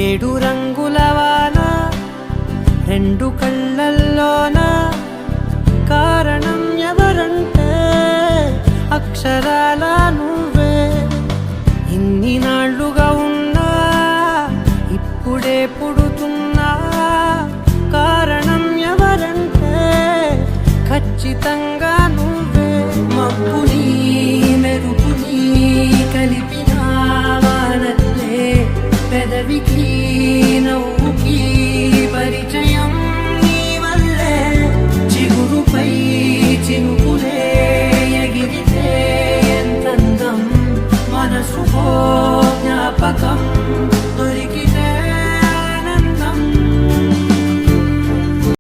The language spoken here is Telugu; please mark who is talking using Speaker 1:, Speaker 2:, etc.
Speaker 1: ఏడు రంగుల వాన రెండు కళ్ళల్లోన కారణం ఎవరంటే అక్షరాల నువ్వే. ఇన్ని నాళ్ళుగా ఉన్నా ఇప్పుడే పుడుతున్నా కారణం ఎవరంటే ఖచ్చితంగా నువ్వే. మబ్బుని మెరుపుని కలిపిన వానల్లే పెదవికి నవ్వుకి పరిచయం నీ వల్లే. చిగురుపై చినుకులే ఎగిరితే ఎంతందం మనసుకో జ్ఞాపకం